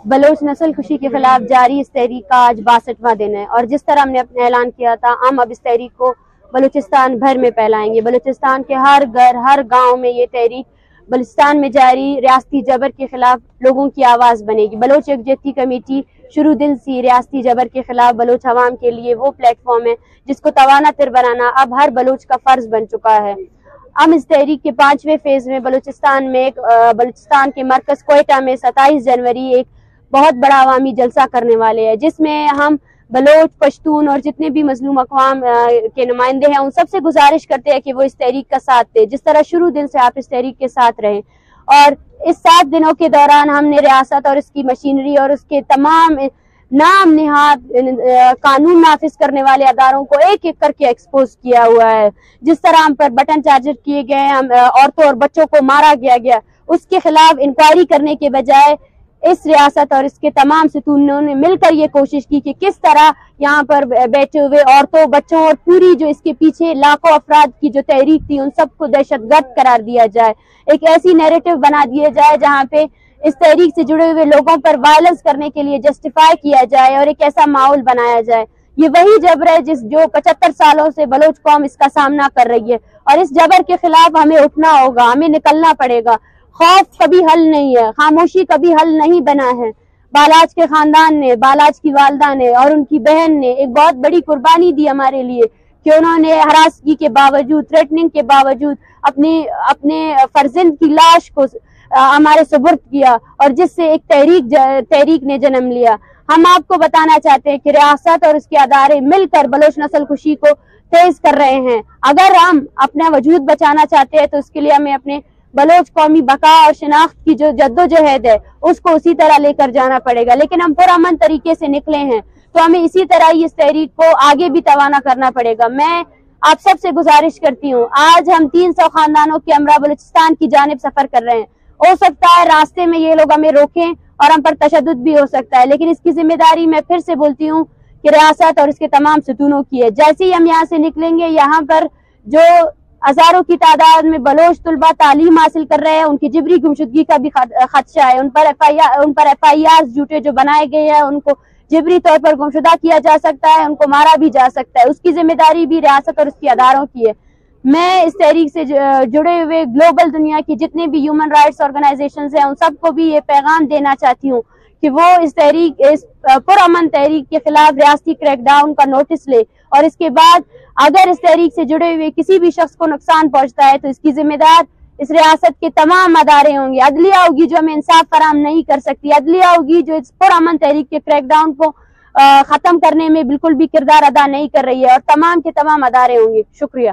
بلوچ نسل کشی کے خلاف جاری اس تحریک کا آج 62واں دن ہے، اور جس طرح ہم نے اپنا اعلان کیا تھا، ہم اب اس تحریک کو بلوچستان بھر میں پھیلائیں گے۔ بلوچستان کے ہر گھر، ہر گاؤں میں یہ تحریک بلوچستان میں جاری ریاستی جبر کے خلاف لوگوں کی آواز بنے گی۔ بلوچ یکجہتی کمیٹی شروع دن سے ریاستی جبر کے خلاف بلوچ عوام کے لیے وہ پلیٹ فارم ہے جس کو توانا تر بنانا اب ہر بلوچ کا فرض بن چکا ہے۔ ہم اس تحریک کے 5ویں فیز میں بلوچستان کے مرکز کوئٹہ میں 27 جنوری ایک بہت بڑا عوامی جلسہ کرنے والے ہیں، جس میں ہم بلوچ، پشتون اور جتنے بھی مظلوم اقوام کے نمائندے ہیں ان سب سے گزارش کرتے ہیں کہ وہ اس تحریک کا ساتھ دیں، جس طرح شروع دن سے آپ اس تحریک کے ساتھ رہیں۔ اور اس 7 دنوں کے دوران ہم نے ریاست اور اس کی مشینری اور اس کے تمام نام نہاد قانون نافذ کرنے والے اداروں کو ایک ایک کر کے ایکسپوز کیا ہوا ہے۔ جس طرح ہم پر بٹن چارجر کیے گئے، عورتوں اور بچوں کو مارا گیا، اس کے خلاف انکوائری کرنے کے بجائے اس ریاست اور اس کے تمام ستونوں نے مل کر یہ کوشش کی کہ کس طرح یہاں پر بیٹھے ہوئے عورتوں، بچوں اور پوری جو اس کے پیچھے لاکھوں افراد کی جو تحریک تھی ان سب کو دہشت گرد قرار دیا جائے، ایک ایسی نیریٹو بنا دیے جائے جہاں پہ اس تحریک سے جڑے ہوئے لوگوں پر وائلنس کرنے کے لیے جسٹیفائی کیا جائے اور ایک ایسا ماحول بنایا جائے۔ یہ وہی جبر ہے جو 75 سالوں سے بلوچ قوم اس کا سامنا کر رہی ہے، اور اس جبر کے خلاف ہمیں اٹھنا ہوگا، ہمیں نکلنا پڑے گا۔ خوف کبھی حل نہیں ہے، خاموشی کبھی حل نہیں بنا ہے۔ بالاج کے خاندان نے، بالاج کی والدہ نے اور ان کی بہن نے ایک بہت بڑی قربانی دی ہمارے لیے کہ انہوں نے ہراسگی کے باوجود، تھریٹننگ کے باوجود اپنے فرزند کی لاش کو ہمارے سپرد کیا، اور جس سے ایک تحریک نے جنم لیا۔ ہم آپ کو بتانا چاہتے ہیں کہ ریاست اور اس کے ادارے مل کر بلوچ نسل کشی کو تیز کر رہے ہیں۔ اگر ہم اپنا وجود بچانا چاہتے ہیں تو اس کے لیے ہمیں اپنے بلوچ قومی بقا اور شناخت کی جو جدوجہد ہے اس کو اسی طرح لے کر جانا پڑے گا، لیکن ہم پرامن طریقے سے نکلے ہیں تو ہمیں اسی طرح ہی اس تحریک کو آگے بھی توانا کرنا پڑے گا۔ میں آپ سب سے گزارش کرتی ہوں، آج ہم 300 خاندانوں کے ہمراہ بلوچستان کی جانب سفر کر رہے ہیں۔ ہو سکتا ہے راستے میں یہ لوگ ہمیں روکیں اور ہم پر تشدد بھی ہو سکتا ہے، لیکن اس کی ذمہ داری میں پھر سے بولتی ہوں کہ ریاست اور اس کے تمام ستونوں کی ہے۔ جیسے ہی ہم یہاں سے نکلیں گے، یہاں پر جو ہزاروں کی تعداد میں بلوچ طلبہ تعلیم حاصل کر رہے ہیں ان کی جبری گمشدگی کا بھی خدشہ ہے۔ ان پر ایف آئی آر جھوٹے جو بنائے گئے ہیں ان کو جبری طور پر گمشدہ کیا جا سکتا ہے، ان کو مارا بھی جا سکتا ہے، اس کی ذمہ داری بھی ریاست اور اس کے اداروں کی ہے۔ میں اس تحریک سے جڑے ہوئے گلوبل دنیا کی جتنے بھی ہیومن رائٹس آرگنائزیشنز ہیں ان سب کو بھی یہ پیغام دینا چاہتی ہوں کہ وہ اس پرامن تحریک کے خلاف ریاستی کریک ڈاؤن کا نوٹس لے، اور اس کے بعد اگر اس تحریک سے جڑے ہوئے کسی بھی شخص کو نقصان پہنچتا ہے تو اس کی ذمہ دار اس ریاست کے تمام ادارے ہوں گے۔ عدلیہ ہوگی جو ہمیں انصاف فراہم نہیں کر سکتی، عدلیہ ہوگی جو اس پرامن تحریک کے کریک ڈاؤن کو ختم کرنے میں بالکل بھی کردار ادا نہیں کر رہی ہے، اور تمام کے تمام ادارے ہوں گے۔ شکریہ۔